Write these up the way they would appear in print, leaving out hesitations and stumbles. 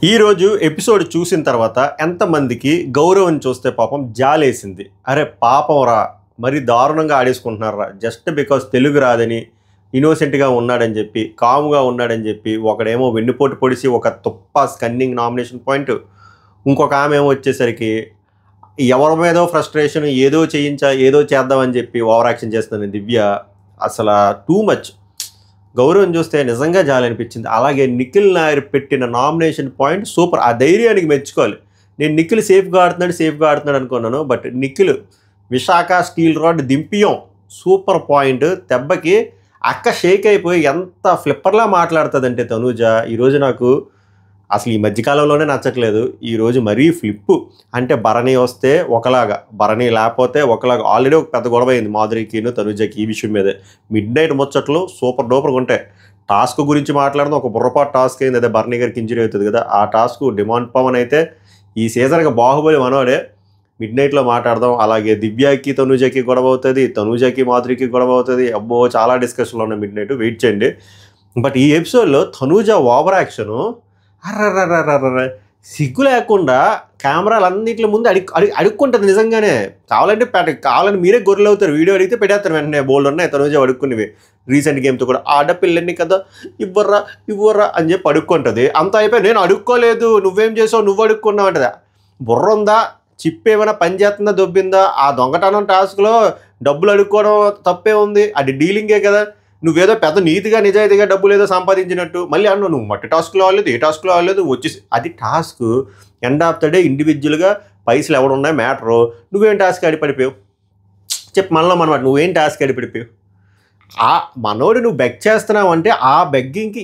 ఈరోజు ఎపిసోడ్ చూసిన తర్వాత ఎంతమందికి గౌరవం చూస్తే పాపం జాలేసింది. అరే పాపం రా, మరి దారుణంగా ఆడేసుకుంటున్నారా జస్ట్ బికాస్ తెలుగు రాదని, ఇన్నోసెంట్గా ఉన్నాడని చెప్పి, కాముగా ఉన్నాడని చెప్పి, ఒకడేమో వెన్నుపోటు పొడిసి ఒక తుప్ప స్కన్నింగ్ నామినేషన్ పాయింట్, ఇంకొక ఆమె ఏమో వచ్చేసరికి ఎవరి మీదో ఫ్రస్ట్రేషన్, ఏదో ఏదో చేద్దామని చెప్పి ఓవర్ యాక్షన్ చేస్తుంది దివ్య. అసలు టూ మచ్. గౌరవం చూస్తే నిజంగా జాలనిపించింది. అలాగే నిఖిల్ నాయర్ పెట్టిన నామినేషన్ పాయింట్ సూపర్. ఆ ధైర్యానికి మెచ్చుకోవాలి. నేను నిఖిల్ సేఫ్గా ఆడుతున్నాడు అనుకున్నాను. But Nikhil Visakha steel rod దింపియం సూపర్ పాయింట్. దెబ్బకి అక్క షేక్ అయిపోయి ఎంత ఫ్లిప్పర్లా మాట్లాడుతుందంటే తనూజ ఈరోజు నాకు అసలు ఈ మధ్యకాలంలోనే నచ్చట్లేదు. ఈరోజు మరీ ఫ్లిప్పు. అంటే భరణి వస్తే ఒకలాగా, భరణి లేకపోతే ఒకలాగా. ఆల్రెడీ ఒక పెద్ద గొడవ అయింది మాధురికిను తనుజకి ఈ విషయం మీదే. మిడ్ నైట్ ముచ్చట్లు సూపర్ డూపర్గా ఉంటాయి. టాస్క్ గురించి మాట్లాడడం ఒక బుర్రపాటు టాస్క్ అయింది. అదే భరణి గారికి ఇంజరీ అవుతుంది కదా, ఆ టాస్క్ డిమాండ్ పవన్ అయితే ఈ సీజన్కి బాహుబలి మనోడే. మిడ్ నైట్లో మాట్లాడదాం. అలాగే దివ్యకి తనుజకి గొడవ అవుతుంది, తనుజకి మాధురికి గొడవ అవుతుంది. అబ్బో చాలా డిస్కషన్లు ఉన్నాయి మిడ్ నైట్, వెయిట్ చేయండి. బట్ ఈ ఎపిసోడ్లో తనుజ ఓవర్ యాక్షను అర్రర్రర్రర్ర సిగ్గు లేకుండా కెమెరాలన్నింటి ముందు అడుక్కుంటుంది నిజంగానే. కావాలంటే మీరే గొర్రెలు అవుతారు. వీడియో అడిగితే పెట్టేస్తారు వెంటనే. బోల్డ్ ఉన్నాయి తనుజ అడుక్కునేవి. రీసెంట్ గేమ్తో కూడా ఆడపిల్లన్ని కదా ఇవ్వర్రా అని చెప్పి అడుక్కుంటుంది. అంత అయిపోయి నేను అడుక్కోలేదు, నువ్వేం చేసావు, నువ్వు అడుక్కున్నావు అంటదా. బుర్ర ఉందా, చిప్ ఏమైనా పని చేస్తుందా, దొబ్బిందా? ఆ దొంగతనం టాస్క్లో డబ్బులు అడుక్కోవడం తప్పే ఉంది, అది డీలింగే కదా. నువ్వేదో పెద్ద నీతిగా నిజాయితీగా డబ్బులు ఏదో సంపాదించినట్టు మళ్ళీ అన్నావు నువ్వు మట్టి టాస్క్లో అవ్వలేదు, ఏ టాస్క్లో అవ్వలేదు, వచ్చేసి అది task. End of the day ఇండివిజువల్గా పైసలు ఎవడున్నాయి మ్యాటరు. నువ్వేం టాస్క్ పడిపోయావు చెప్పు మనలో మనమాట. నువ్వేం టాస్క్ పడిపోయావు? ఆ మనోడు నువ్వు బెగ్ చేస్తున్నావు అంటే ఆ బెగ్గింగ్కి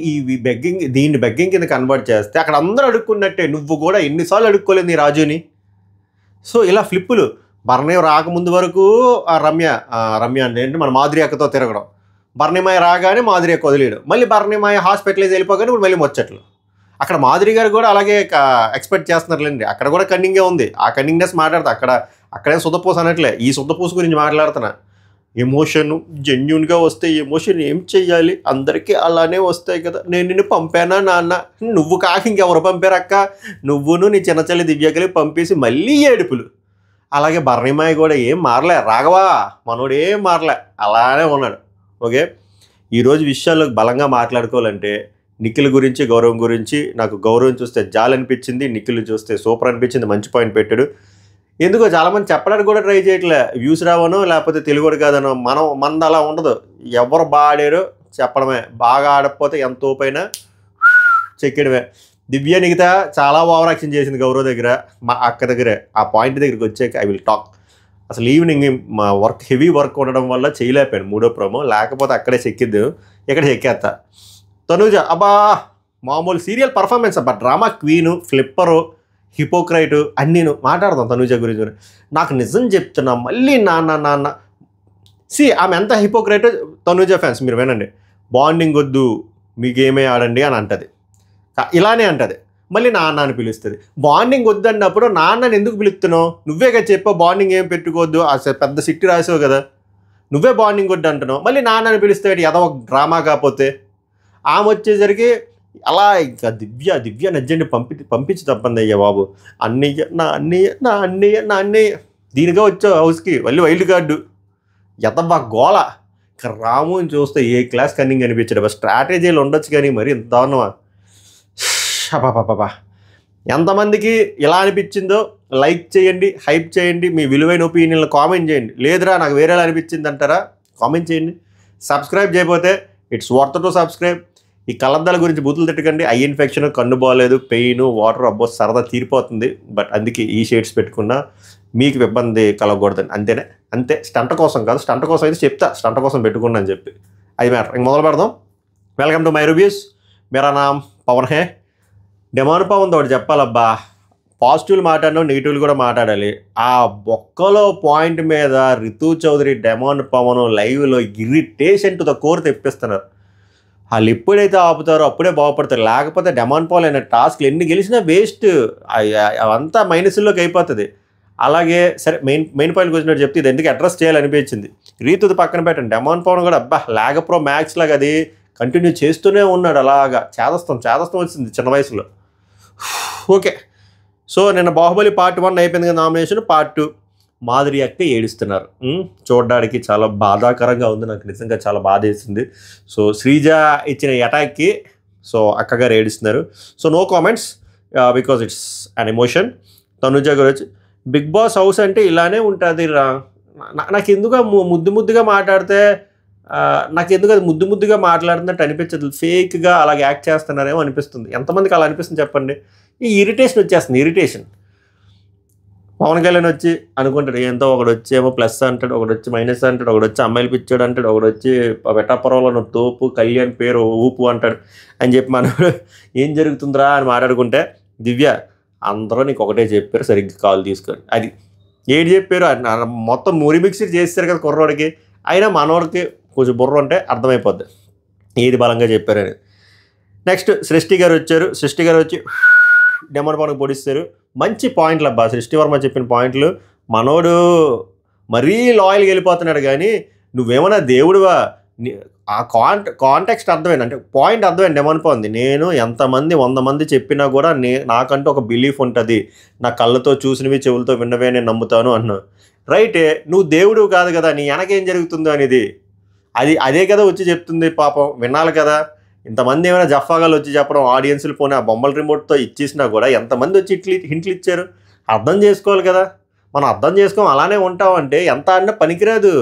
దీన్ని బెగ్గింగ్ కింద కన్వర్ట్ చేస్తే అక్కడ అందరూ అడుక్కున్నట్టే. నువ్వు కూడా ఎన్నిసార్లు అడుక్కోలేదు నీ రాజుని. సో ఇలా ఫ్లిప్పులు. భరణి రాకముందు వరకు రమ్య అంటే మన మాధురి అక్కతో తిరగడం, భరణిమాయ రాగానే మాధురి అక్క వదిలేయడం, మళ్ళీ భరణిమాయ హాస్పిటలైజ్ వెళ్ళిపోగానే ఇప్పుడు మళ్ళీ ముచ్చట్లు. అక్కడ మాధురి గారు కూడా అలాగే ఎక్స్పెక్ట్ చేస్తున్నారులేండి. అక్కడ కూడా కన్నింగే ఉంది. ఆ కన్నింగ్నెస్ మాట్లాడతా. అక్కడే సుద్దపూస అనట్లే, ఈ సుద్దపూస గురించి మాట్లాడుతున్నా. ఎమోషన్ జెన్యున్గా వస్తే ఎమోషన్ ఏం చెయ్యాలి, అందరికీ అలానే వస్తాయి కదా. నేను నిన్ను పంపానా నాన్న, నువ్వు కాక ఇంకెవరు పంపారక్క, నువ్వును నీ చిన్న చెల్లి దివ్యకలి పంపేసి మళ్ళీ ఏడుపులు. అలాగే భరణిమాయ కూడా ఏం మారలే, రాఘవా మనోడు ఏం మారలే, అలానే ఉన్నాడు. ఓకే, ఈరోజు విషయాల్లో బలంగా మాట్లాడుకోవాలంటే నిఖిల్ గురించి, గౌరవం గురించి. నాకు గౌరవం చూస్తే జాలి అనిపించింది, నిఖిల్ చూస్తే సూపర్ అనిపించింది. మంచి పాయింట్ పెట్టాడు. ఎందుకో చాలామంది చెప్పడానికి కూడా ట్రై చేయట్లే, వ్యూస్ రావనో లేకపోతే తెలుగుడు కాదనో. మనది అలా ఉండదు. ఎవరు బాగా ఆడారో చెప్పడమే, బాగా ఆడకపోతే ఎంత ఓపైనా చెక్కడమే. దివ్య నిగిత చాలా ఓవర్ యాక్షన్ చేసింది గౌరవ్ దగ్గర, మా అక్క దగ్గరే. ఆ పాయింట్ దగ్గరికి వచ్చాక ఐ విల్ టాక్. అసలు ఈవినింగ్ మా హెవీ వర్క్ ఉండడం వల్ల చేయలేకపోయాను మూడో ప్రోమో, లేకపోతే అక్కడే చెక్కిద్దు, ఇక్కడ చెక్కేస్తా. తనూజ అబ్బా మామూలు సీరియల్ పర్ఫార్మెన్స్ అబ్బా, డ్రామా క్వీను, ఫ్లిప్పరు, హిపోక్రైటు అన్నీను. మాట్లాడదాం తనూజ గురించి. నాకు నిజం చెప్తున్నా, మళ్ళీ నాన్న ఆమె ఎంత హిపోక్రైట్. తనూజ ఫ్యాన్స్ మీరు వినండి, బాండింగ్ వద్దు మీకేమే ఆడండి అని అంటది, ఇలానే అంటది. మళ్ళీ నాన్న అని పిలుస్తుంది. బాండింగ్ వద్దన్నప్పుడు నాన్నని ఎందుకు పిలుస్తున్నావు? నువ్వే కదా చెప్పావు బాండింగ్ ఏం పెట్టుకోవద్దు, పెద్ద సిట్టి రాసావు కదా, నువ్వే బాండింగ్ వద్దు అంటున్నావు. మళ్ళీ నాన్నని పిలిస్తే ఏదో ఒక డ్రామా కాకపోతే. ఆమె వచ్చేసరికి అలా ఇంకా దివ్య నజ్జండి పంపించి తప్పంది అయ్యా బాబు. నా అన్నయ్య దీనిగా వచ్చావు హౌస్కి, మళ్ళీ వైల్డ్ కార్డు ఎతబా గోళ. ఇంకా రాముని చూస్తే ఏ క్లాస్ కన్నింగ్ అనిపించాడు. స్ట్రాటజీలు ఉండొచ్చు కానీ మరి ఇంత దారుణమా? పాపా ఎంతమందికి ఎలా అనిపించిందో లైక్ చేయండి, హైప్ చేయండి, మీ విలువైన ఒపీనియన్లు కామెంట్ చేయండి. లేదురా నాకు వేరేలా అనిపించింది అంటారా కామెంట్ చేయండి. సబ్స్క్రైబ్ చేయకపోతే ఇట్స్ వర్త్ టు సబ్స్క్రైబ్. ఈ కళ్ళద్దాల గురించి బూతులు తిట్టకండి. ఐ ఇన్ఫెక్షన్, కన్ను బాగలేదు, పెయిన్, వాటర్, అబ్బో సరదా తీరిపోతుంది. బట్ అందుకే ఈ షేడ్స్ పెట్టుకున్నా మీకు ఇబ్బంది కలగకూడదని, అంతే. స్టంట్ కోసం కాదు, స్టంట్ కోసం అయితే చెప్తా, స్టంట్ కోసం పెట్టుకున్నా అని చెప్పి. అది మ్యాటర్. ఇంక మొదలు పెడదాం. Welcome to my reviews. Mera NAM Pawan hey. Demand Pawan ఒకటి చెప్పాలబ్బా, పాజిటివ్లు మాట్లాడినా నెగిటివ్లు కూడా మాట్లాడాలి. ఆ బొక్కలో పాయింట్ మీద రితు చౌదరి, డిమాండ్ పవన్ లైవ్లో ఇరిటేషన్ టు ద కోర్ తెప్పిస్తున్నారు. వాళ్ళు ఎప్పుడైతే ఆపుతారో అప్పుడే బాగుపడతారు. లేకపోతే డిమాండ్ పవన్ అయిన టాస్క్లు ఎన్ని గెలిచినా వేస్ట్, అవంతా మైనస్లోకి అయిపోతుంది. అలాగే సరే మెయిన్ పాయింట్కి వచ్చినట్టు చెప్తే ఇది ఎందుకు అడ్రస్ చేయాలనిపించింది. రీతుది పక్కన పెట్టండి, డిమాండ్ పవన్ కూడా అబ్బా లాగ ప్రో మ్యాక్స్ లాగా అది కంటిన్యూ చేస్తూనే ఉన్నాడు. అలాగా చేదస్తం వచ్చింది చిన్న వయసులో. ఓకే. సో నిన్న బాహుబలి పార్ట్ 1 అయిపోయింది కదా నామినేషన్. పార్ట్ 2 మాధురి అక్క ఏడుస్తున్నారు. చూడడానికి చాలా బాధాకరంగా ఉంది. నాకు నిజంగా చాలా బాధ వేసింది. సో శ్రీజ ఇచ్చిన అటాక్కి సో అక్కగారు ఏడుస్తున్నారు. So no comments because it's an emotion. Tanuja గారు వచ్చి బిగ్ బాస్ హౌస్ అంటే ఇలానే ఉంటుంది రా. నాకు ఎందుకు ముద్దుగా మాట్లాడితే నాకెందుకు అది ముద్దుగా మాట్లాడుతున్నట్టు అనిపించదు. ఫేక్గా అలాగే యాక్ట్ చేస్తున్నారేమో అనిపిస్తుంది. ఎంతమందికి అలా అనిపిస్తుంది చెప్పండి. ఈ ఇరిటేషన్ వచ్చేస్తుంది. ఇరిటేషన్. పవన్ కళ్యాణ్ వచ్చి అనుకుంటాడు ఏంతో, ఒకడు వచ్చి ఏమో ప్లస్ అంటాడు, ఒకడు వచ్చి మైనస్ అంటాడు, ఒకడు వచ్చి అమ్మాయిలు పిచ్చాడు అంటాడు, ఒకడు వచ్చి వెటాపురంలో తోపు కళ్యాణ్ పేరు ఊపు అంటాడు అని చెప్పి మనం ఏం జరుగుతుందిరా అని మాట్లాడుకుంటే, దివ్య అందరూ నీకు ఒకటే చెప్పారు, సరిగ్గా కాల్ తీసుకొని అది ఏడు చెప్పారు మొత్తం మురి మిక్సీ చేస్తారు కదా కుర్రోడికి. అయినా మనోడికి కొంచెం బుర్ర ఉంటే అర్థమైపోద్ది ఏది బలంగా చెప్పారని. నెక్స్ట్ సృష్టి గారు వచ్చారు. సృష్టి గారు వచ్చి డెమన్ పవన్కి పొడిస్తారు. మంచి పాయింట్లు అబ్బా సృష్టి వర్మ చెప్పిన పాయింట్లు. మనోడు మరీ లాయల్గా వెళ్ళిపోతున్నాడు కానీ నువ్వేమన్నా దేవుడువా? ఆ కాంటెక్స్ట్ అర్థమైంది, అంటే పాయింట్ అర్థమైంది. డెమన్ పవన్ది నేను ఎంతమంది 100 మంది చెప్పినా కూడా నాకంటూ ఒక బిలీఫ్ ఉంటుంది. నా కళ్ళతో చూసినవి చెవులతో విన్నవే నేను నమ్ముతాను అంటున్నావు. రైటే, నువ్వు దేవుడు కాదు కదా, నీ వెనకేం జరుగుతుందో అనేది అదే కదా వచ్చి చెప్తుంది. పాపం వినాలి కదా. ఇంతమంది ఏమైనా జఫాగాలు వచ్చి చెప్పడం, ఆడియన్స్లు పోనీ ఆ బొమ్మల రిమోట్తో ఇచ్చేసినా కూడా ఎంతమంది వచ్చి హింట్లు ఇచ్చారు. అర్థం చేసుకోవాలి కదా. మనం అర్థం చేసుకోం అలానే ఉంటామంటే ఎంత అంటే పనికిరాదు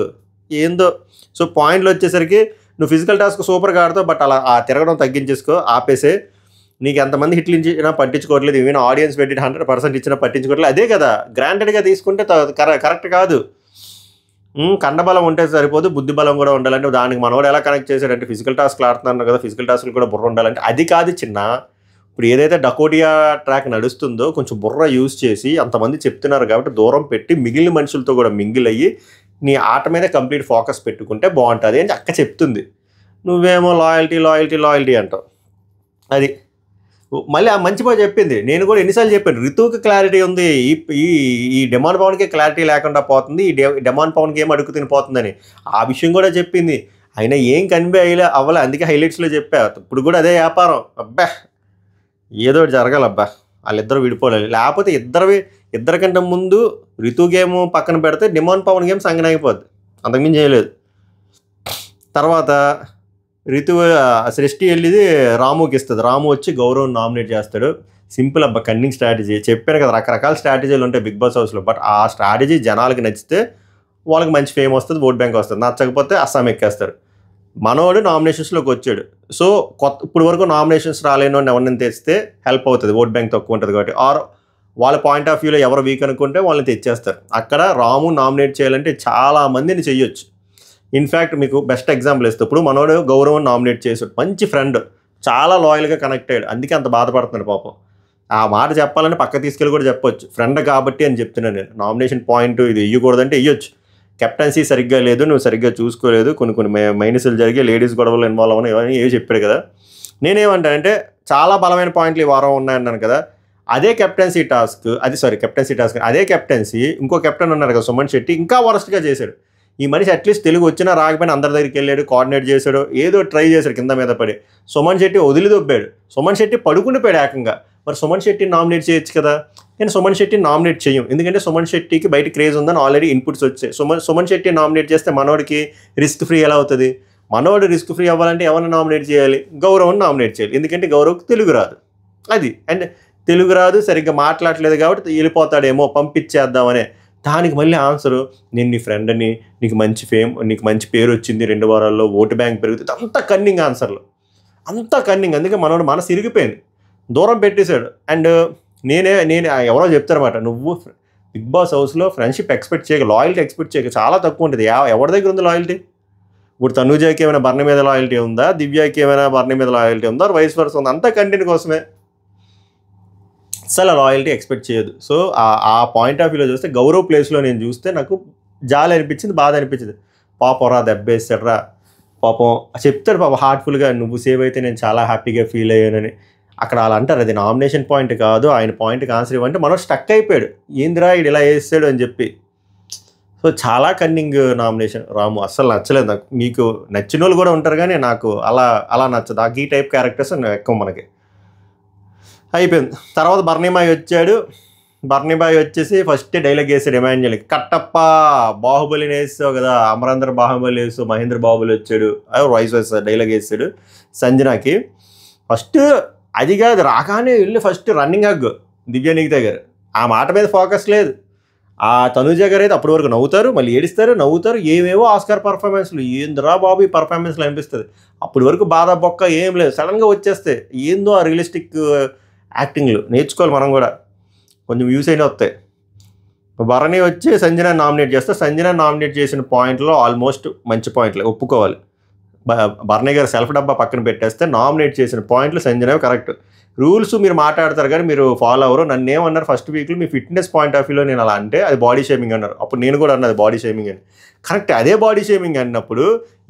ఏందో. సో పాయింట్లు వచ్చేసరికి నువ్వు ఫిజికల్ టాస్క్ సూపర్గా ఆడుతావు, బట్ అలా ఆ తిరగడం తగ్గించేసుకో, ఆపేసే. నీకు ఎంతమంది హిట్లు ఇచ్చినా పట్టించుకోవట్లేదు, ఈవెన్ ఆడియన్స్ పెట్టి 100% ఇచ్చినా పట్టించుకోవట్లేదు. అదే కదా గ్రాంటెడ్గా తీసుకుంటే కరెక్ట్ కాదు. కండబలం ఉంటే సరిపోదు, బుద్ధి బలం కూడా ఉండాలంటే దానికి మనోడు ఎలా కనెక్ట్ చేశాడంటే ఫిజికల్ టాస్క్లు ఆడుతున్నాను కదా, ఫిజికల్ టాస్క్లు కూడా బుర్ర ఉండాలంటే అది కాదు చిన్న. ఇప్పుడు ఏదైతే డకోటియా ట్రాక్ నడుస్తుందో కొంచెం బుర్ర యూజ్ చేసి అంతమంది చెప్తున్నారు కాబట్టి దూరం పెట్టి మిగిలిన మనుషులతో కూడా మింగిల్ అయ్యి నీ ఆట మీద కంప్లీట్ ఫోకస్ పెట్టుకుంటే బాగుంటుంది అని అక్క చెప్తుంది. నువ్వేమో లాయల్టీ అంటావు. అది మళ్ళీ ఆ మంచి బాగా చెప్పింది. నేను కూడా ఎన్నిసార్లు చెప్పాను, రితువుకి క్లారిటీ ఉంది, ఈ డెమాన్ పవన్కే క్లారిటీ లేకుండా పోతుంది, ఈ డెమాన్ పవన్కి ఏం అడుగు తినిపోతుందని ఆ విషయం కూడా చెప్పింది. అయినా ఏం కన్వే అవ్వలే, అందుకే హైలైట్స్లో చెప్పా. ఇప్పుడు కూడా అదే వ్యాపారం. అబ్బా ఏదో జరగాలబ్బా, వాళ్ళిద్దరూ విడిపోలేదు. లేకపోతే ఇద్దరికంటే ముందు రితు గేమ్ పక్కన పెడితే డెమాన్ పవన్ గేమ్ సంగనైపోద్ది, అంతకుమించి చేయలేదు. తర్వాత రితు సృష్టి వెళ్ళిది రాముకి ఇస్తుంది. రాము వచ్చి గౌరవం నామినేట్ చేస్తాడు. సింపుల్ అబ్బా, కన్నింగ్ స్ట్రాటజీ. చెప్పాను కదా రకరకాల స్ట్రాటజీలు ఉంటాయి బిగ్ బాస్ హౌస్లో, బట్ ఆ స్ట్రాటజీ జనాలకి నచ్చితే వాళ్ళకి మంచి ఫేమ్ వస్తుంది, ఓట్ బ్యాంక్ వస్తుంది. నచ్చకపోతే అస్సాం ఎక్కేస్తారు. మనోడు నామినేషన్స్లోకి వచ్చాడు. సో ఇప్పుడు వరకు నామినేషన్స్ రాలేను అని ఎవరిని తెస్తే హెల్ప్ అవుతుంది, ఓట్ బ్యాంక్ తక్కువ ఉంటుంది కాబట్టి. ఆర్ వాళ్ళ పాయింట్ ఆఫ్ వ్యూలో ఎవరు వీక్ అనుకుంటే వాళ్ళని తెచ్చేస్తారు. అక్కడ రాము నామినేట్ చేయాలంటే చాలా మందిని చెయ్యొచ్చు. ఇన్ఫ్యాక్ట్ మీకు బెస్ట్ ఎగ్జాంపుల్ ఇస్తే ఇప్పుడు మనోడు గౌరవం నామినేట్ చేసాడు. మంచి ఫ్రెండ్, చాలా లాయల్గా కనెక్ట్ అయ్యాడు, అందుకే అంత బాధపడుతున్నాడు పాపం. ఆ మాట చెప్పాలని పక్క తీసుకెళ్ళి కూడా చెప్పొచ్చు, ఫ్రెండ్ కాబట్టి అని చెప్తున్నాను నేను. నామినేషన్ పాయింట్ ఇది ఇవ్వకూడదంటే ఇవ్వచ్చు. కెప్టెన్సీ సరిగ్గా లేదు, నువ్వు సరిగ్గా చూసుకోలేదు, కొన్ని మైనస్లు జరిగి లేడీస్ గొడవలు ఇన్వాల్వ్ అవ్వని ఇవన్నీ ఏవి చెప్పాడు కదా. నేనేమంటానంటే చాలా బలమైన పాయింట్లు ఈ వారం ఉన్నాయన్నాను కదా. అదే కెప్టెన్సీ టాస్క్ అదే కెప్టెన్సీ ఇంకో కెప్టెన్ ఉన్నారు కదా సుమన్ శెట్టి, ఇంకా వరస్ట్గా చేశాడు. ఈ మనిషి అట్లీస్ట్ తెలుగు వచ్చినా రాకపోయినా అందరి దగ్గరికి వెళ్ళాడు, కోఆర్డినేట్ చేశాడు, ఏదో ట్రై చేశాడు కింద మీద పడి. సుమన్ శెట్టి వదిలిదొబ్బాడు. సుమన్ శెట్టి పడుకుండిపోయాడు ఏకంగా. మరి సుమన్ శెట్టిని నామినేట్ చేయొచ్చు కదా. నేను సుమన్ శెట్టిని నామినేట్ చేయం, ఎందుకంటే సుమన్ శెట్టికి బయట క్రేజ్ ఉందని ఆల్రెడీ ఇన్పుట్స్ వచ్చాయి. సుమన్ శెట్టి నామినేట్ చేస్తే మనోడికి రిస్క్ ఫ్రీ ఎలా అవుతుంది? మనోడు రిస్క్ ఫ్రీ అవ్వాలంటే ఎవరిని నామినేట్ చేయాలి? గౌరవం నామినేట్ చేయాలి, ఎందుకంటే గౌరవ్కి తెలుగు రాదు. అది అండ్ తెలుగు రాదు, సరిగ్గా మాట్లాడలేదు కాబట్టి వెళ్ళిపోతాడేమో, పంపించేద్దామనే. దానికి మళ్ళీ ఆన్సరు నేను నీ ఫ్రెండ్ని, నీకు మంచి ఫేమ్, నీకు మంచి పేరు వచ్చింది, 2 వారాల్లో ఓటు బ్యాంక్ పెరుగుతుంది. అంత కన్నింగ్ ఆన్సర్లు, అంత కన్నింగ్. అందుకే మనోడు మనసు ఇరిగిపోయింది, దూరం పెట్టేశాడు. అండ్ నేను ఎవరో చెప్తారన్నమాట, నువ్వు బిగ్ బాస్ హౌస్లో ఫ్రెండ్షిప్ ఎక్స్పెక్ట్ చేయక, లాయల్టీ ఎక్స్పెక్ట్ చేయక, చాలా తక్కువ ఉంటుంది. ఎవరి దగ్గర ఉంది లాయల్టీ? ఇప్పుడు తనుజాకి ఏమైనా బర్ణి మీద లాయల్టీ ఉందా? దివ్యాకి ఏమైనా బర్ణి మీద లాయల్టీ ఉందా? వైస్ వర్సా ఉందా? అంతా కంటెంట్ కోసమే, అసలు లాయల్టీ ఎక్స్పెక్ట్ చేయదు. సో ఆ పాయింట్ ఆఫ్ వ్యూలో చూస్తే గౌరవ్ ప్లేస్లో నేను చూస్తే నాకు జాలి అనిపించింది, బాధ అనిపించింది. పాపం రా దెబ్బేస్తాడ్రా, పాపం చెప్తాడు పాపం హార్ట్ఫుల్గా, నువ్వు సేవ్ అయితే నేను చాలా హ్యాపీగా ఫీల్ అయ్యానని. అక్కడ అలా అంటారు, అది నామినేషన్ పాయింట్ కాదు, ఆయన పాయింట్కి ఆన్సర్ ఇవ్వంటే మనం స్టక్ అయిపోయాడు, ఏందిరా ఇది ఇలా వేస్తాడు అని చెప్పి. సో చాలా కన్నింగ్ నామినేషన్ రాము, అస్సలు నచ్చలేదు నాకు. మీకు నచ్చిన వాళ్ళు కూడా ఉంటారు కానీ నాకు అలా నచ్చదు. ఈ టైప్ క్యారెక్టర్స్ ఎక్కువ మనకి. అయిపోయింది. తర్వాత బర్నీబాయ్ వచ్చాడు. బర్నీబాయ్ వచ్చేసి ఫస్ట్ డైలాగ్ వేసాడు ఎమాన్యుయల్కి, కట్టప్ప బాహుబలిని వేసావు కదా, అమరేంద్ర బాహుబలి వేసు, మహేంద్ర బాహుబలి వచ్చాడు, వాయిస్ వేస్తాడు, డైలాగ్ వేసాడు సంజనాకి. ఫస్ట్ అది కాదు, రాగానే వెళ్ళి ఫస్ట్ రన్నింగ్ హగ్ దివ్యానికి దగ్గర. ఆ మాట మీద ఫోకస్ లేదు. ఆ తనూజ గారు అయితే అప్పటి వరకు నవ్వుతారు, మళ్ళీ ఏడుస్తారు, నవ్వుతారు, ఏవేవో ఆస్కార్ పర్ఫార్మెన్స్లు, ఏందిరా బాబు ఈ పర్ఫార్మెన్స్లు అనిపిస్తుంది. అప్పటి వరకు బాధ బొక్క ఏం లేదు, సడన్గా వచ్చేస్తే ఏందో ఆ రియలిస్టిక్ యాక్టింగ్లు నేర్చుకోవాలి మనం కూడా, కొంచెం వ్యూస్ అయినా వస్తాయి. భరణి వచ్చి సంజన నామినేట్ చేస్తే, సంజన నామినేట్ చేసిన పాయింట్లో ఆల్మోస్ట్ మంచి పాయింట్లే ఒప్పుకోవాలి. భరణి గారు సెల్ఫ్ డబ్బా పక్కన పెట్టేస్తే నామినేట్ చేసిన పాయింట్లు సంజన కరెక్ట్. రూల్స్ మీరు మాట్లాడతారు కానీ మీరు ఫాలో అవ్వరు. నన్ను ఏమన్నారు ఫస్ట్ వీక్లో, మీ ఫిట్నెస్ పాయింట్ ఆఫ్ వ్యూలో నేను అలా అంటే అది బాడీ షేమింగ్ అన్నారు. అప్పుడు నేను కూడా అన్నది బాడీ షేమింగ్ అని. కరెక్ట్, అదే బాడీ షేమింగ్ అన్నప్పుడు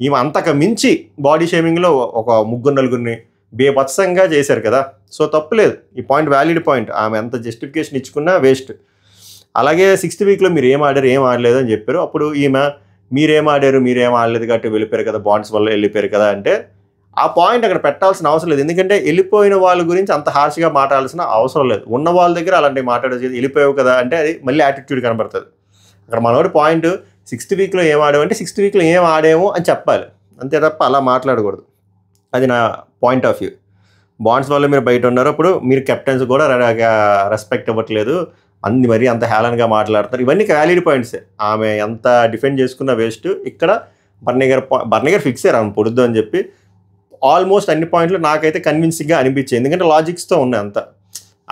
ఈమె అంతకు మించి బాడీ షేమింగ్లో ఒక 3-4 బేభత్సంగా చేశారు కదా. సో తప్పులేదు, ఈ పాయింట్ వ్యాలిడ్ పాయింట్. ఆమె ఎంత జస్టిఫికేషన్ ఇచ్చుకున్నా వేస్ట్. అలాగే 6th వీక్లో మీరు ఏం ఆడారు ఏం ఆడలేదు అని చెప్పారు. అప్పుడు ఈమె మీరేం ఆడారు మీరేం ఆడలేదు కాబట్టి వెళ్ళిపోయారు కదా, బాండ్స్ వల్ల వెళ్ళిపోయారు కదా అంటే ఆ పాయింట్ అక్కడ పెట్టాల్సిన అవసరం లేదు. ఎందుకంటే వెళ్ళిపోయిన వాళ్ళ గురించి అంత హార్ష్గా మాట్లాడాల్సిన అవసరం లేదు. ఉన్న వాళ్ళ దగ్గర అలాంటివి మాట్లాడేది, వెళ్ళిపోయావు కదా అంటే అది మళ్ళీ యాటిట్యూడ్ కనబడుతుంది. అక్కడ మనోడి పాయింట్ 6th వీక్లో ఏం ఆడాము అంటే 6th వీక్లో ఏం ఆడాము అని చెప్పాలి, అంతే తప్ప అలా మాట్లాడకూడదు. అది నా పాయింట్ ఆఫ్ వ్యూ. బాండ్స్ వల్ల మీరు బయట ఉన్నారు, అప్పుడు మీరు కెప్టెన్స్ కూడా రెస్పెక్ట్ ఇవ్వట్లేదు, మరీ అంత హేళనగా మాట్లాడుతున్నారు. ఇవన్నీ వ్యాలిడ్ పాయింట్సే. ఆమె ఎంత డిఫెండ్ చేసుకున్న వేస్ట్. ఇక్కడ బర్నీ గారు ఫిక్స్ అయ్యారు ఆమె పొడుద్దు అని చెప్పి. ఆల్మోస్ట్ అన్ని పాయింట్లు నాకైతే కన్విన్సింగ్గా అనిపించాయి, ఎందుకంటే లాజిక్స్తో ఉన్నాయి.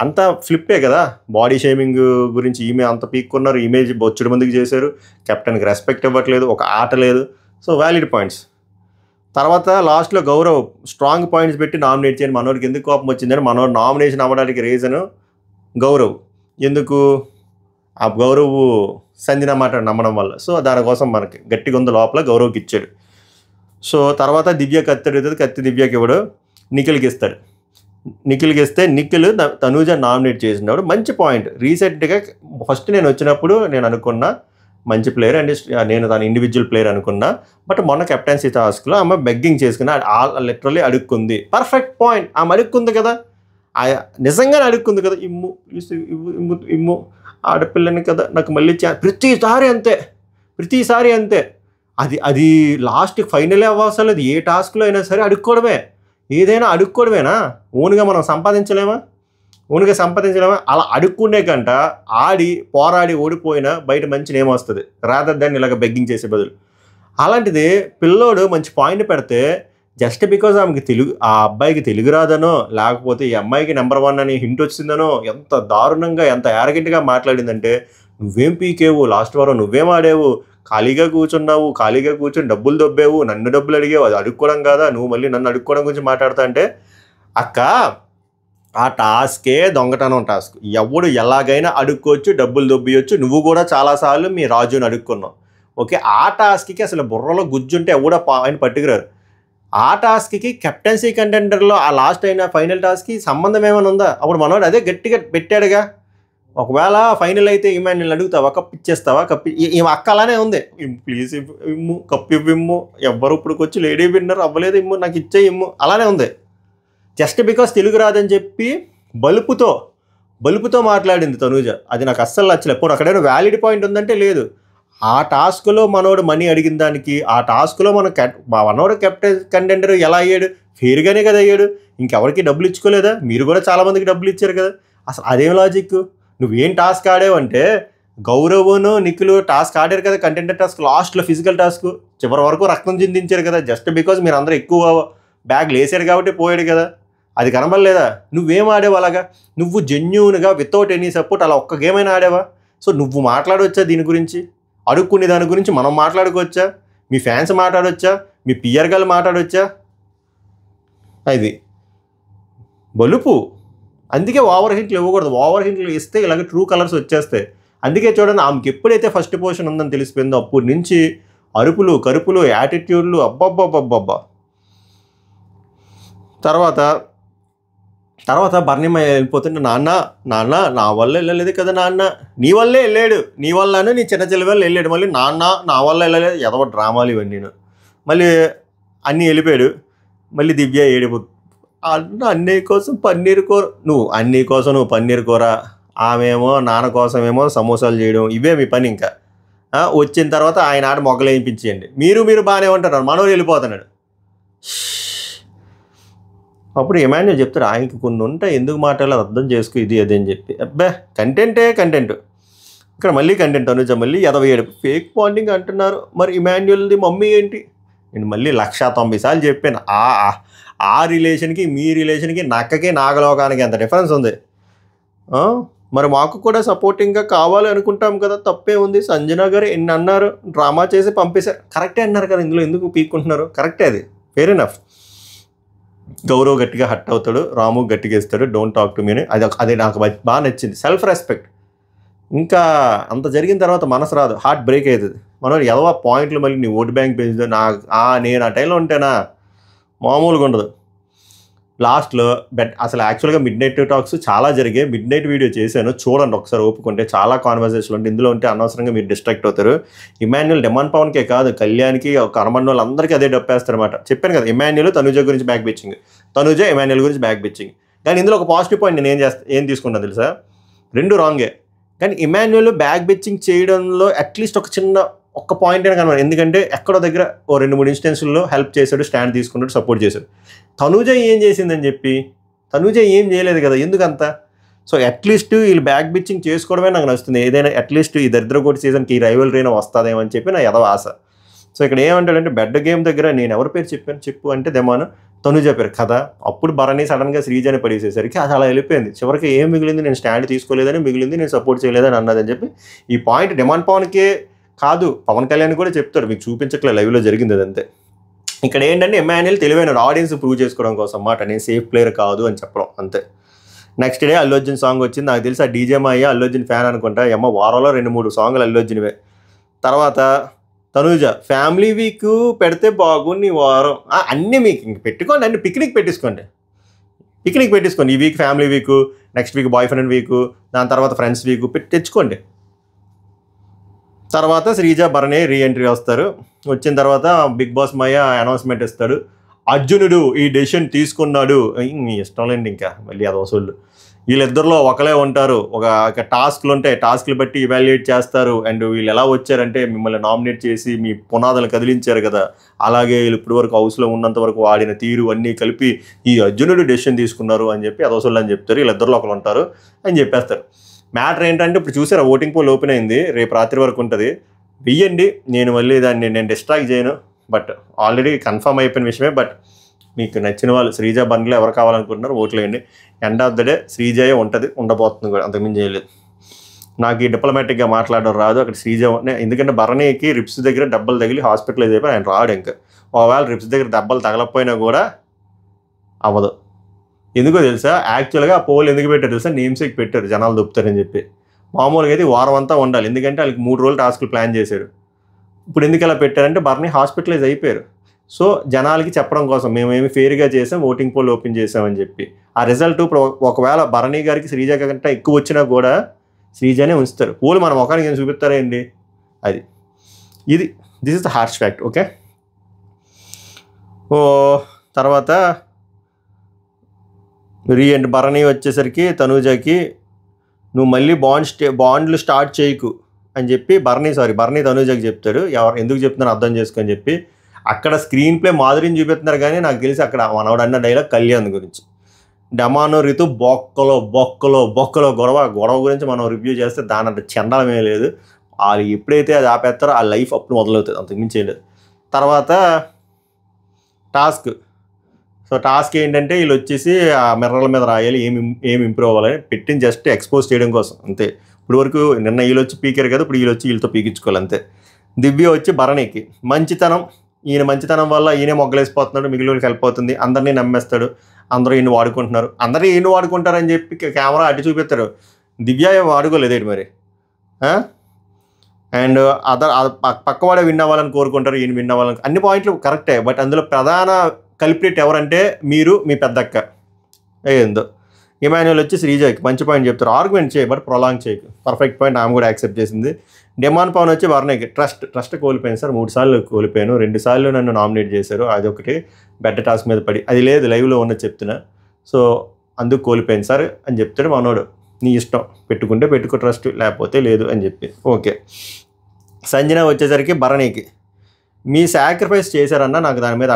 అంత ఫ్లిప్పే కదా. బాడీ షేమింగ్ గురించి ఈమె అంత పీక్కున్నారు, ఇమేజ్ బొచ్చుడు మందికి చేశారు, కెప్టెన్కి రెస్పెక్ట్ ఇవ్వట్లేదు, ఒక ఆట లేదు. So valid points. తర్వాత లాస్ట్లో గౌరవ్ స్ట్రాంగ్ పాయింట్స్ పెట్టి నామినేట్ చేయని మనోడికి ఎందుకు కోపం వచ్చిందని, మనోడు నామినేషన్ అవ్వడానికి రీజను గౌరవ్. ఎందుకు? ఆ గౌరవ్ సంజన మాట నమ్మడం వల్ల. సో దానికోసం మనకి గట్టిగా ఉంది లోపల, గౌరవ్కి ఇచ్చాడు. సో తర్వాత దివ్యకి అడుగుతుంది, కత్తి దివ్యకి ఇవ్వడు, నిఖిల్కి ఇస్తాడు. నిఖిల్కి ఇస్తే నిఖిల్ తనూజ నామినేట్ చేసినాడు. మంచి పాయింట్. రీసెంట్గా ఫస్ట్ నేను వచ్చినప్పుడు నేను అనుకున్నా మంచి ప్లేయర్ అండ్ నేను తన ఇండివిజువల్ ప్లేయర్ అనుకున్నా. బట్ మొన్న కెప్టెన్సీ టాస్క్లో ఆమె బెగ్గింగ్ చేసుకుని లిటరల్లీ అడుక్కుంది. Perfect point. ఆమె అడుక్కుంది కదా, నిజంగానే అడుక్కుంది కదా, ఇమ్ము ఇమ్ము ఇమ్ము ఆడపిల్లని కదా నాకు మళ్ళీ ప్రతిసారి అంతే. అది లాస్ట్ ఫైనలే అవ్వాల్సిన ఏ టాస్క్లో అయినా సరే అడుక్కోవడమే, ఏదైనా అడుక్కోవడమేనా? ఓన్గా మనం సంపాదించలేమా? అలా అడుక్కునే కంట పోరాడి ఓడిపోయినా బయట మంచి నేమ్ వస్తుంది, రాదర్ దాన్ని ఇలాగ బెగ్గింగ్ చేసే బదులు. అలాంటిది పిల్లోడు మంచి పాయింట్ పెడితే జస్ట్ బికాజ్ ఆమెకి ఆ అబ్బాయికి తెలుగు రాదనో, లేకపోతే ఈ అమ్మాయికి నెంబర్ 1 అని హింట్ వచ్చిందనో ఎంత దారుణంగా ఎంత యారగెంట్గా మాట్లాడిందంటే, నువ్వేం పీకేవు, లాస్ట్ వారం నువ్వేం ఆడేవు, ఖాళీగా కూర్చొని డబ్బులు దొబ్బేవు, నన్ను డబ్బులు అడిగేవు, అది అడుక్కోవడం కాదా, నువ్వు మళ్ళీ నన్ను అడుక్కోవడం గురించి మాట్లాడుతా అంటే, అక్క ఆ టాస్కే దొంగతనం టాస్క్. ఎవడు ఎలాగైనా అడుక్కోవచ్చు, డబ్బులు దొబ్బియొచ్చు. నువ్వు కూడా చాలాసార్లు మీ రాజుని అడుక్కున్నావు. ఓకే, ఆ టాస్క్కి అసలు బుర్రలో గుజ్జుంటే ఎవడ ఆయన పట్టుకురారు. ఆ టాస్క్కి కెప్టెన్సీ కంటెండర్లో ఆ లాస్ట్ అయిన ఫైనల్ టాస్క్కి సంబంధం ఏమైనా ఉందా? అప్పుడు మనోడు అదే గట్టిగా పెట్టాడుగా. ఒకవేళ ఫైనల్ అయితే ఇమాన్యుయల్ అడుగుతావా, కప్పు ఇచ్చేస్తావా? ఈమె అక్క అలానే ఉంది, ప్లీజ్ ఇమ్ము, కప్పు ఇవ్విమ్ము, ఎవ్వరు ఇప్పుడుకొచ్చి లేడీ విన్నర్ అవ్వలేదు, ఇమ్ము నాకు ఇచ్చే ఇమ్ము, అలానే ఉంది. జస్ట్ బికాస్ తెలుగు రాదని చెప్పి బలుపుతో మాట్లాడింది తనూజ. అది నాకు అస్సలు నచ్చలేదు. పోనీ అక్కడైనా వ్యాలిడ్ పాయింట్ ఉందంటే లేదు. ఆ టాస్క్లో మనోడు మనీ అడిగిన దానికి, ఆ టాస్క్లో మనోడు కెప్టెన్ కంటెండర్ ఎలా అయ్యాడు? ఫెయిర్గానే కదా అయ్యాడు. ఇంకెవరికి డబ్బులు ఇచ్చుకోలేదా? మీరు కూడా చాలామందికి డబ్బులు ఇచ్చారు కదా. అసలు అదేం లాజిక్? నువ్వేం టాస్క్ ఆడావంటే, గౌరవ్ను నిఖిల్ టాస్క్ ఆడారు కదా, కంటెండర్ టాస్క్, లాస్ట్లో ఫిజికల్ టాస్క్, చివరి వరకు రక్తం చిందించారు కదా. జస్ట్ బికాజ్ మీరు అందరూ ఎక్కువ బ్యాగ్లు వేసారు కాబట్టి పోయాడు కదా. అది కనబడలేదా? నువ్వేం ఆడావు అలాగా? నువ్వు జెన్యూన్గా వితౌట్ ఎనీ సపోర్ట్ అలా ఒక్క గేమ్ అయినా ఆడావా? సో నువ్వు మాట్లాడవచ్చా దీని గురించి? అడుక్కునే దాని గురించి మనం మాట్లాడుకోవచ్చా? మీ ఫ్యాన్స్ మాట్లాడవచ్చా? మీ పిఆర్ గారు మాట్లాడవచ్చా? అది బలుపు. అందుకే ఓవర్ హింట్లు ఇవ్వకూడదు. ఓవర్ హింట్లు ఇస్తే ఇలాగ ట్రూ కలర్స్ వచ్చేస్తాయి. అందుకే చూడండి, ఆమెకి ఎప్పుడైతే ఫస్ట్ పొజిషన్ ఉందని తెలిసిపోయిందో అప్పటి నుంచి అరుపులు, కరుపులు, యాటిట్యూడ్లు, అబ్బబ్బబ్బబ్బబ్బా. తర్వాత బర్నిమయ్య వెళ్ళిపోతుంటే, నాన్న నా వల్ల వెళ్ళలేదు కదా నాన్న, నీ వల్లే వెళ్ళాడు, నీ వల్లనే నీ చిన్న చెల్లి వల్ల వెళ్ళాడు, మళ్ళీ నాన్న నా వల్ల వెళ్ళలేదు, ఎదవ డ్రామాలు ఇవన్నీ. మళ్ళీ అన్నీ వెళ్ళిపోయాడు. మళ్ళీ దివ్య అన్న అన్నయ్య కోసం పన్నీర్ కూర, నువ్వు అన్నయ్య కోసం నువ్వు పన్నీర్ కూర, ఆమెమో నాన్న కోసమేమో సమోసాలు చేయడం, ఇవే మీ పని ఇంకా. వచ్చిన తర్వాత ఆయన ఆట మొగ్గలు వేయించేయండి. మీరు బాగానే ఉంటారు, మనోడు వెళ్ళిపోతున్నాడు. అప్పుడు ఇమాన్యుల్ చెప్తాడు, ఆయనకి కొన్ని ఉంటాయి, ఎందుకు మాట్లాడాలి అర్థం చేసుకో, ఇది అది అని చెప్పి. అబ్బా కంటెంట్. ఇక్కడ మళ్ళీ కంటెంట్ అనుజ మళ్ళీ 87 ఫేక్ బాండింగ్ అంటున్నారు. మరి ఇమాన్యుల్ది మమ్మీ ఏంటి? నేను మళ్ళీ 190 సార్లు చెప్పాను, ఆ రిలేషన్కి మీ రిలేషన్కి నక్కకి నాగలోకానికి ఎంత డిఫరెన్స్ ఉంది. మరి మాకు కూడా సపోర్టింగ్గా కావాలి అనుకుంటాం కదా, తప్పే ఉంది. సంజన గారు ఎన్ని అన్నారు, డ్రామా చేసి పంపేశారు. కరెక్టే అన్నారు కదా, ఇందులో ఎందుకు పీక్కుంటున్నారు? కరెక్టే, అది ఫెయిర్ ఎనఫ్. గౌరవ్ గట్టిగా హట్ అవుతాడు, రాము గట్టిగా ఇస్తాడు, డోంట్ టాక్ టు మీ అని. అది నాకు బాగా నచ్చింది, సెల్ఫ్ రెస్పెక్ట్. ఇంకా అంత జరిగిన తర్వాత మనసు రాదు, హార్ట్ బ్రేక్ అవుతుంది. మనం ఎదవా పాయింట్లు మళ్ళీ నీ ఓటు బ్యాంక్ పెంచుదా, నేను ఆ టైంలో ఉంటేనా మామూలుగా ఉండదు. లాస్ట్లో అసలు యాక్చువల్గా మిడ్ నైట్ టాక్స్ చాలా జరిగాయి. మిడ్ నైట్ వీడియో చేశాను, చూడండి ఒకసారి ఓపుకుంటే. చాలా కాన్వర్సేషన్లు ఉంటే ఇందులో ఉంటే అనవసరంగా మీరు డిస్ట్రాక్ట్ అవుతారు. ఇమాన్యుల్ డెమాన్ పవన్కే కాదు, కళ్యాణ్కి, కనమన్న వాళ్ళందరికీ అదే డప్పేస్తారనమాట. చెప్పాను కదా, ఇమాన్యుల్ తనుజ గురించి బ్యాక్ బిచ్చింగ్, తనుజ ఇమాన్యుల్ గురించి బ్యాక్ బిచ్చింగ్. కానీ ఇందులో ఒక పాజిటివ్ పాయింట్ నేను ఏం తీసుకున్నాను తెలుసా, రెండు రాంగే. కానీ ఇమాన్యుల్ బ్యాక్ బిచ్చింగ్ చేయడంలో అట్లీస్ట్ ఒక్క పాయింట్ అయినా కనబడి, ఎందుకంటే ఎక్కడో దగ్గర 2-3 ఇన్స్టెన్సుల్లో హెల్ప్ చేశాడు, స్టాండ్ తీసుకున్నాడు, సపోర్ట్ చేశాడు. తనుజ ఏం చేసిందని చెప్పి, తనుజ ఏం చేయలేదు కదా, ఎందుకంత? సో అట్లీస్ట్ వీళ్ళు బ్యాక్ బిచ్చింగ్ చేసుకోవడమే నాకు నచ్చుతుంది. ఏదైనా అట్లీస్ట్ ఈ దరిద్రకోటి సీజన్కి ఈ రైవల్రీనా వస్తుందేమో అని చెప్పి నా ఎదవ ఆశ. సో ఇక్కడ ఏమంటాడంటే, బెడ్ గేమ్ దగ్గర నేను ఎవరి పేరు చెప్పు అంటే దెమాను తనుజ పేరు కదా. అప్పుడు భరణి సడన్గా శ్రీజని పడేసేసరికి అది అలా వెళ్ళిపోయింది. చివరికి ఏం మిగిలింది, నేను స్టాండ్ తీసుకోలేదని మిగిలింది, నేను సపోర్ట్ చేయలేదని అన్నదని చెప్పి. ఈ పాయింట్ డెమాన్ పవన్కే కాదు, పవన్ కళ్యాణ్ కూడా చెప్తాడు, మీకు చూపించట్లే, లైవ్లో జరిగింది అదంతే. ఇక్కడ ఏంటంటే ఇమాన్యుల్ తెలివైన ఆడియన్స్ ప్రూవ్ చేసుకోవడం కోసం మాట, నేను సేఫ్ ప్లేయర్ కాదు అని చెప్పడం అంతే. Next day Allu Arjun song వచ్చింది. నాకు తెలిసి ఆ డీజే మాయ అల్లు అర్జున్ ఫ్యాన్ అనుకుంటా. వారంలో 2-3 సాంగ్లు అల్లు అర్జున్వే. తర్వాత తనూజ ఫ్యామిలీ వీక్ పెడితే బాగుంది ఈ వారం, అన్నీ మీకు ఇంక పెట్టుకోండి, అన్ని పిక్నిక్ పెట్టేసుకోండి. ఈ week family week, next week boy friend week, దాని తర్వాత ఫ్రెండ్స్ వీక్ తెచ్చుకోండి. తర్వాత శ్రీజ భరణి రీఎంట్రీ వస్తారు. వచ్చిన తర్వాత బిగ్ బాస్ మయ్య అనౌన్స్మెంట్ ఇస్తాడు, అర్జునుడు ఈ డెసిషన్ తీసుకున్నాడు. ఇష్టం లేండి ఇంకా మళ్ళీ అది వసూళ్ళు. వీళ్ళిద్దరిలో ఒకలే ఉంటారు, ఒక టాస్క్లు ఉంటాయి, టాస్క్లు బట్టి ఇవాల్యుయేట్ చేస్తారు. అండ్ వీళ్ళు ఎలా వచ్చారంటే మిమ్మల్ని నామినేట్ చేసి మీ పునాదులు కదిలించారు కదా, అలాగే వీళ్ళు ఇప్పటి వరకు హౌస్లో ఉన్నంత వరకు వాడిన తీరు అన్నీ కలిపి ఈ అర్జునుడు డెసిషన్ తీసుకున్నారు అని చెప్పి అదవసూళ్ళు అని చెప్తారు. వీళ్ళిద్దరిలో ఒకరు ఉంటారు అని చెప్పేస్తారు. మ్యాటర్ ఏంటంటే, ఇప్పుడు చూసారా ఓటింగ్ పోల్ ఓపెన్ అయింది, రేపు రాత్రి వరకు ఉంటుంది, వెయ్యండి. నేను మళ్ళీ దాన్ని డిస్ట్రాక్ట్ చేయను, బట్ ఆల్రెడీ కన్ఫర్మ్ అయిపోయిన విషయమే. బట్ మీకు నచ్చిన వాళ్ళు శ్రీజ బండ్లో ఎవరు కావాలనుకుంటున్నారు ఓట్లు వేయండి. ఎండ్ ఆఫ్ ద డే శ్రీజయే ఉంటుంది, ఉండబోతుంది కూడా, అంతకుమించి చేయలేదు. నాకు ఈ డిప్లొమాటిక్గా మాట్లాడడం రాదు. అక్కడ శ్రీజ, ఎందుకంటే భరణికి రిప్స్ దగ్గర దెబ్బలు తగిలి హాస్పిటలైజ్ అయిపోయి ఆయన రాడు. ఇంకా ఒకవేళ రిప్స్ దగ్గర దెబ్బలు తగలకపోయినా కూడా అవ్వదు. ఎందుకో తెలుసా, యాక్చువల్గా ఆ పోల్ ఎందుకు పెట్టారు తెలుసా, నేమ్సేక్ పెట్టారు, జనాలు దొప్పుతారని చెప్పి. మామూలుగా అయితే వారం అంతా ఉండాలి, ఎందుకంటే వాళ్ళకి 3 రోజులు టాస్క్లు ప్లాన్ చేశారు. ఇప్పుడు ఎందుకు ఇలా పెట్టారంటే భరణి హాస్పిటలైజ్ అయిపోయారు. సో జనాలకి చెప్పడం కోసం మేమేమి ఫెయిర్గా చేసాం, ఓటింగ్ పోల్ ఓపెన్ చేసామని చెప్పి. ఆ రిజల్ట్ ఇప్పుడు ఒకవేళ భరణి గారికి శ్రీజ కంటే ఎక్కువ వచ్చినా కూడా శ్రీజనే ఉంచుతారు. పోలు మన ముఖానికి ఏం చూపిస్తారేంటి, అది this is the harsh fact. Okay. తర్వాత భరణి వచ్చేసరికి తనూజకి నువ్వు మళ్ళీ బాండ్లు స్టార్ట్ చేయకు అని చెప్పి భరణి తనూజకి చెప్తాడు. ఎందుకు చెప్తున్నాను అర్థం చేసుకొని చెప్పి. అక్కడ స్క్రీన్ ప్లే మాధురిని చూపిస్తున్నారు, కానీ నాకు తెలిసి అక్కడ మనవాడు అన్న డైలాగ్ కళ్యాణ్ గురించి. డమాను రితు బొక్కలో గొడవ గురించి మనం రివ్యూ చేస్తే దాని అంత చండాలమే లేదు. వాళ్ళు ఎప్పుడైతే అది ఆపేస్తారో ఆ లైఫ్ అప్పుడు మొదలవుతుంది, అంతకుమించి చేయలేదు. తర్వాత టాస్క్ ఏంటంటే వీళ్ళు వచ్చేసి ఆ మిర్రర్ల మీద రాయాలి, ఏమి ఇంప్రూవ్ అవ్వాలని పెట్టిన, జస్ట్ ఎక్స్పోజ్ చేయడం కోసం అంతే. ఇప్పుడు వరకు నిన్న వీళ్ళు వచ్చి పీకారు కదా, ఇప్పుడు వీళ్ళు వచ్చి వీళ్ళతో పీకించుకోవాలి అంతే. దివ్య వచ్చి భరణికి ఈయన మంచితనం వల్ల ఈయనే మొగ్గలేసిపోతున్నాడు, మిగిలినకి హెల్ప్ అవుతుంది, అందరినీ నమ్మేస్తాడు, అందరూ ఈయన వాడుకుంటున్నారు, అందరూ ఈయన వాడుకుంటారని చెప్పి కెమెరా అటు చూపిస్తారు. దివ్య ఏం వాడుకోలేదేంటి మరి. అండ్ పక్కవాడే విన్ అవ్వాలని కోరుకుంటారు, ఈయన విన్ అవ్వాలని, అన్ని పాయింట్లు కరెక్టే. బట్ అందులో ప్రధాన కల్ప్రిట్ ఎవరంటే మీరు, మీ పెద్దక్క. ఏందో ఇమాన్యుల్ వచ్చి శ్రీజకి మంచి పాయింట్ చెప్తారు, ఆర్గ్యుమెంట్ చేయి బట్ ప్రొలాంగ్ చేయకు, పర్ఫెక్ట్ పాయింట్ ఆమె కూడా యాక్సెప్ట్ చేసింది. డెమాన్ పవన్ వచ్చి భరణికి ట్రస్ట్ కోల్పోయాను సార్, 3 సార్లు కోల్పోయాను, 2 సార్లు నన్ను నామినేట్ చేశారు, అదొకటి. బెడ్ టాస్క్ మీద పడి, అది లేదు లైవ్లో ఉన్నది చెప్తున్నా. సో అందుకు కోల్పోయింది సార్ అని చెప్తాడు మనోడు. నీ ఇష్టం, పెట్టుకుంటే పెట్టుకో ట్రస్ట్, లేకపోతే లేదు అని చెప్పి. ఓకే, సంజన వచ్చేసరికి భరణికి మీ సాక్రిఫైస్ చేశారన్న నాకు దాని మీద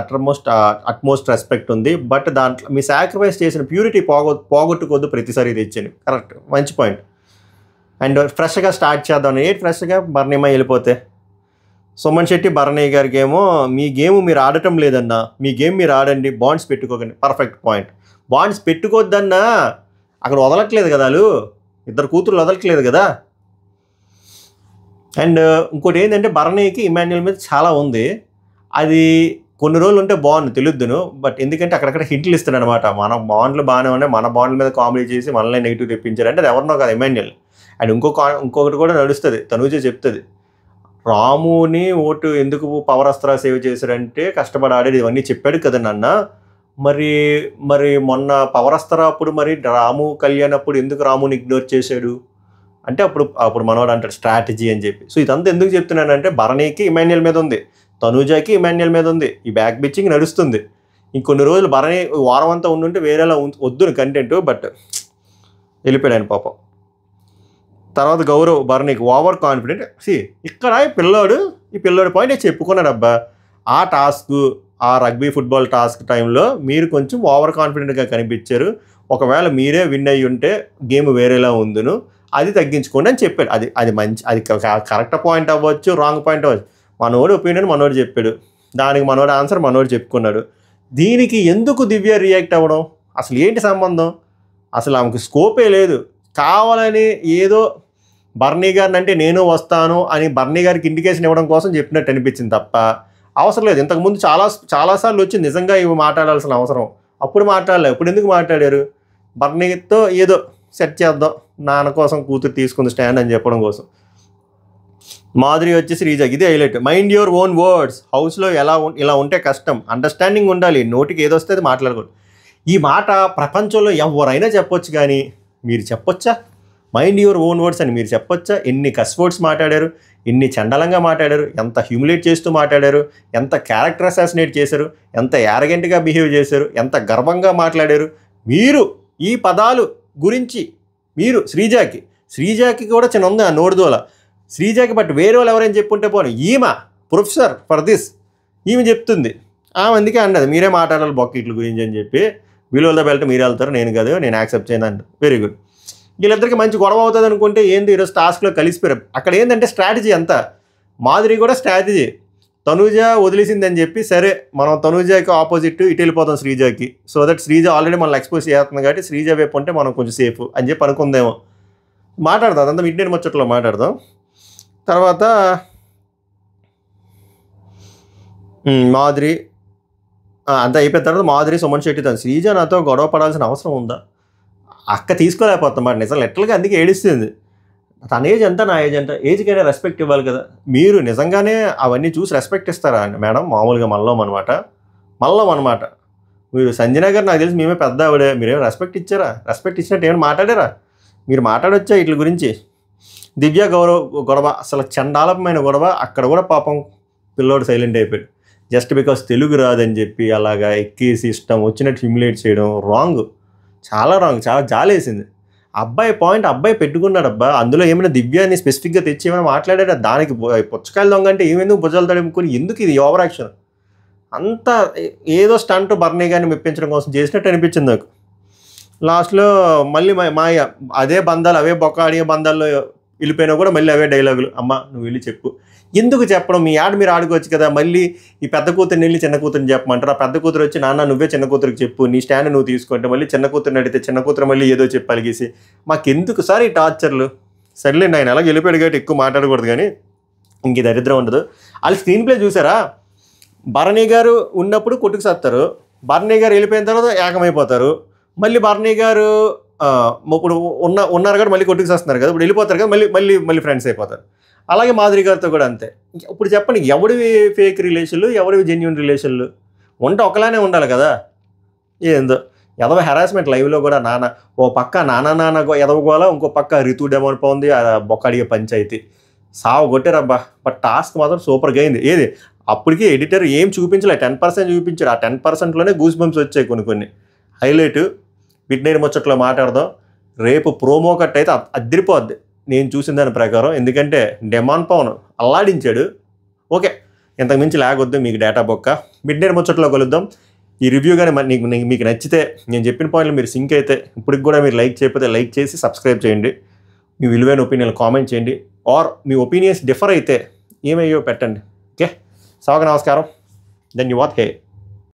అట్మోస్ట్ రెస్పెక్ట్ ఉంది. బట్ దాంట్లో మీ సాక్రిఫైస్ చేసిన ప్యూరిటీ పోగొట్టుకోవద్దు ప్రతిసారి తెచ్చాను. కరెక్ట్, మంచి పాయింట్. అండ్ ఫ్రెష్గా స్టార్ట్ చేద్దాం. ఏంటి ఫ్రెష్గా భరణిమ వెళ్ళిపోతే? సుమన్ శెట్టి భరణి గారికి ఏమో మీ గేమ్ మీరు ఆడటం లేదన్నా, మీ గేమ్ మీరు ఆడండి, బాండ్స్ పెట్టుకోకండి. Perfect point. బాండ్స్ పెట్టుకోవద్దన్నా అక్కడ వదలట్లేదు కదా, వాళ్ళు ఇద్దరు కూతురు వదలట్లేదు కదా. అండ్ ఇంకోటి ఏంటంటే భరణికి ఇమాన్యుయల్ మీద చాలా ఉంది. అది కొన్ని రోజులు ఉంటే బాగుంది తెలుద్దును. బట్ ఎందుకంటే అక్కడక్కడ హింట్లు ఇస్తాడు అనమాట. మన బాండ్లు బాగానే ఉన్నాయి, మన బాండ్ల మీద కామెడీ చేసి మనల్ని నెగిటివ్ తెప్పించారు అంటే అది ఎవరినో కాదు, ఇమాన్యుయల్. అండ్ ఇంకొకటి కూడా నడుస్తుంది, తనూజ చెప్తుంది, రాముని ఓటు ఎందుకు పవర్ అస్త్రా సేవ్ చేశారంటే కష్టపడి ఆడేది, ఇవన్నీ చెప్పాడు కదా నాన్న. మరి మొన్న పవర్ అస్త్రా అప్పుడు మరి రాము కళ్యాణ్ అప్పుడు ఎందుకు రాముని ఇగ్నోర్ చేశాడు అంటే అప్పుడు మనోడు అంటాడు స్ట్రాటజీ అని చెప్పి. సో ఇదంతా ఎందుకు చెప్తున్నానంటే భరణికి ఇమాన్యుయల్ మీద ఉంది, తనూజాకి ఇమాన్యుయల్ మీద ఉంది, ఈ బ్యాక్ బిచ్చింగ్ నడుస్తుంది. ఇంకొన్ని రోజులు భరణి వారం అంతా ఉండుంటే వేరేలా వద్దును కంటెంట్, బట్ వెళ్ళిపోయాడు ఆయన పాపం. తర్వాత గౌరవ్ భరణికి ఓవర్ కాన్ఫిడెంట్. ఇక్కడ ఈ పిల్లోడి పాయింట్ చెప్పుకున్నాడు అబ్బా. ఆ టాస్క్, ఆ రగ్బీ ఫుట్బాల్ టాస్క్ టైంలో మీరు కొంచెం ఓవర్ కాన్ఫిడెంట్గా కనిపించారు. ఒకవేళ మీరే విన్ అయ్యి ఉంటే గేమ్ వేరేలా ఉందును, అది తగ్గించుకోండి అని చెప్పాడు. అది మంచి, అది కరెక్ట్ పాయింట్ అవ్వచ్చు, రాంగ్ పాయింట్ అవ్వచ్చు. మనోడు ఒపీనియన్ మనోడు చెప్పాడు, దానికి మనోడు ఆన్సర్ మనోడు చెప్పుకున్నాడు. దీనికి ఎందుకు దివ్య రియాక్ట్ అవ్వడం? అసలు ఏంటి సంబంధం? అసలు ఆమెకు స్కోపే లేదు. కావాలని ఏదో బర్నీ గారిని అంటే నేను వస్తాను అని బర్నీ గారికి ఇండికేషన్ ఇవ్వడం కోసం చెప్పినట్టు అనిపించింది తప్ప అవసరం లేదు. ఇంతకుముందు చాలాసార్లు వచ్చి నిజంగా ఇవి మాట్లాడాల్సిన అవసరం అప్పుడు మాట్లాడలేదు. ఇప్పుడు ఎందుకు మాట్లాడారు? బర్నీతో ఏదో సెట్ చేద్దాం, నాన్న కోసం కూతురు తీసుకుంది స్టాండ్ అని చెప్పడం కోసం. మాధురి వచ్చి శ్రీజకి ఇది highlight. Mind your own words. హౌస్లో ఇలా ఉంటే కష్టం, అండర్స్టాండింగ్ ఉండాలి, నోటికి ఏదో వస్తే అది మాట్లాడకూడదు. ఈ మాట ప్రపంచంలో ఎవరైనా చెప్పొచ్చు, కానీ మీరు చెప్పొచ్చా? మైండ్ యువర్ ఓన్ వర్డ్స్ అని మీరు చెప్పొచ్చా? ఎన్ని కస్ వర్డ్స్ మాట్లాడారు, ఎన్ని చండలంగా మాట్లాడారు, ఎంత హ్యూమిలేట్ చేస్తూ మాట్లాడారు, ఎంత క్యారెక్టర్ అసాసినేట్ చేశారు, ఎంత యారగెంట్గా బిహేవ్ చేశారు, ఎంత గర్వంగా మాట్లాడారు. మీరు ఈ పదాలు గురించి మీరు శ్రీజాకి కూడా చిన్న ఉంది ఆ నోడుదోల శ్రీజాకి. బట్ వేరే వాళ్ళు ఎవరైనా చెప్పుంటే పోను, ఈమె ప్రొఫెసర్ ఫర్ దిస్, ఈమె చెప్తుంది. అందుకే అన్నది మీరే మాట్లాడాలి బొక్కిట్ల గురించి అని చెప్పి. విలువల బెల్ట్ మీరు వెళ్తారు, నేను కాదు, నేను యాక్సెప్ట్ చేయను అంట. Very good. వీళ్ళిద్దరికి మంచి గొడవ అవుతుంది అనుకుంటే ఏంది ఈరోజు టాస్క్లో కలిసిపోయారు. అక్కడ ఏంటంటే స్ట్రాటజీ అంతా. మాధురి కూడా స్ట్రాటజీ, తనూజ వదిలేసిందని చెప్పి సరే మనం తనూజకి ఆపోజిట్ ఇటు వెళ్ళిపోతాం శ్రీజాకి. సో దట్ శ్రీజ ఆల్రెడీ మనల్ని ఎక్స్పోజ్ చేస్తుంది కాబట్టి శ్రీజ వైపు ఉంటే మనం కొంచెం సేఫ్ అని చెప్పి అనుకుందేమో. మాట్లాడదాం, అదంతా మిడ్ నైట్ ముచ్చట్లో మాట్లాడదాం. తర్వాత మాధురి అంతా అయిపోయిన తర్వాత మాధురి సుమన్ శెట్టి తను శ్రీజ నాతో గొడవ పడాల్సిన అవసరం ఉందా? అక్క తీసుకోలేకపోతాం నిజం లిటరల్గా, అందుకే ఏడుస్తుంది. తన ఏజ్ ఎంత, నా ఏజ్ ఎంత, ఏజ్కైనా రెస్పెక్ట్ ఇవ్వాలి కదా. మీరు నిజంగానే అవన్నీ చూసి రెస్పెక్ట్ ఇస్తారా మేడం? మామూలుగా మల్లం అనమాట. మీరు సంజన గారు నాకు తెలిసి మేమే పెద్ద ఆవిడే, మీరేమో రెస్పెక్ట్ ఇచ్చారా? రెస్పెక్ట్ ఇచ్చినట్టు ఏమైనా మాట్లాడారా? మీరు మాట్లాడొచ్చా వీటి గురించి? దివ్య గొడవ అసలు చండాలమైన గొడవ. అక్కడ కూడా పాపం పిల్లోడు సైలెంట్ అయిపోయాడు. జస్ట్ బికాస్ తెలుగు రాదని చెప్పి అలాగా ఎక్కేసి ఇష్టం వచ్చినట్టు హ్యూమిలేట్ చేయడం చాలా రాంగ్, చాలా జాలేసింది. అబ్బాయి పెట్టుకున్నాడు అబ్బా. అందులో ఏమైనా దివ్యాన్ని స్పెసిఫిక్గా తెచ్చి ఏమైనా మాట్లాడాడా? దానికి పుచ్చకాయలు దొంగ అంటే ఏమెందుకు భుజాలు తడుముకొని ఎందుకు ఇది ఓవర్ యాక్షన్? అంతా ఏదో స్టంట్ బర్నీ గారిని మెప్పించడం కోసం చేసినట్టు అనిపించింది నాకు. లాస్ట్లో మళ్ళీ మాయ అదే బంధాలు, అవే బొక్క బంధాల్లో వెళ్ళిపోయినా కూడా మళ్ళీ అవే డైలాగులు. అమ్మ నువ్వు వెళ్ళి చెప్పు. ఎందుకు చెప్పడం? మీ మీరు ఆడుకోవచ్చు కదా. మళ్ళీ ఈ పెద్ద కూతురుని వెళ్ళి చిన్న కూతురిని చెప్పమంటారు. ఆ పెద్ద కూతురు వచ్చి నాన్న నువ్వే చిన్న కూతురికి చెప్పు, నీ స్టాండ్ నువ్వు తీసుకుంటే మళ్ళీ చిన్న కూతురిని అడిగితే చిన్న కూతురు మళ్ళీ ఏదో చెప్పి అలిగేసి మాకెందుకు సార్ ఈ టార్చర్లు? సర్లేండి, ఆయన అలాగే వెళ్ళిపోయాడు కాబట్టి ఎక్కువ మాట్లాడకూడదు, కానీ ఇంక దరిద్రం ఉండదు. వాళ్ళు స్క్రీన్ ప్లే చూసారా? భరణి గారు ఉన్నప్పుడు కొట్టుకు సత్తారు, భరణి గారు వెళ్ళిపోయిన తర్వాత ఏకమైపోతారు. మళ్ళీ భరణి గారు ఇప్పుడు ఉన్నారు కదా, మళ్ళీ కొట్టుకు వస్తున్నారు కదా, ఇప్పుడు వెళ్ళిపోతారు కదా, మళ్ళీ ఫ్రెండ్స్ అయిపోతారు. అలాగే మాధురి గారితో కూడా అంతే. ఇప్పుడు చెప్పండి, ఎవడివి ఫేక్ రిలేషన్లు, ఎవరివి జెన్యూన్ రిలేషన్లు? ఉంటే ఒకలానే ఉండాలి కదా. ఏందో ఎదవ హెరాస్మెంట్ లైవ్లో కూడా నాన్న, ఓ పక్క నాన్న ఎదవగోలా, ఇంకో పక్క రితు డెమోన్ పోంది, బొక్కడిగే పంచాయతీ సావు కొట్టారబ్బా. బట్ టాస్క్ మాత్రం సూపర్గా అయింది. ఏది అప్పటికి ఎడిటర్ ఏం చూపించలే, 10% చూపించాడు. ఆ 10%లోనే గూస్ బంప్స్ వచ్చాయి కొన్ని. హైలైట్ మిడ్నైట్ ముచ్చట్లో మాట్లాడదాం. రేపు ప్రోమో కట్ అయితే అదిరిపోద్ది నేను చూసిన దాని ప్రకారం. ఎందుకంటే డెమాన్ పవన్ అల్లాడించాడు. ఓకే, ఇంతకు మించి లాగొద్దు మీకు డేటా బొక్క. మిడ్నైట్ ముచ్చట్లో కలుద్దాం. ఈ రివ్యూ కానీ మీకు నచ్చితే, నేను చెప్పిన పాయింట్లు మీరు సింక్ అయితే, ఇప్పటికి కూడా మీరు లైక్ చేయకపోతే లైక్ చేసి సబ్స్క్రైబ్ చేయండి. మీ విలువైన ఒపీనియన్ కామెంట్ చేయండి. ఆర్ మీ ఒపీనియన్స్ డిఫర్ అయితే ఏమయ్యో పెట్టండి. ఓకే, సభకు నమస్కారం. ధన్యవాద్. హే.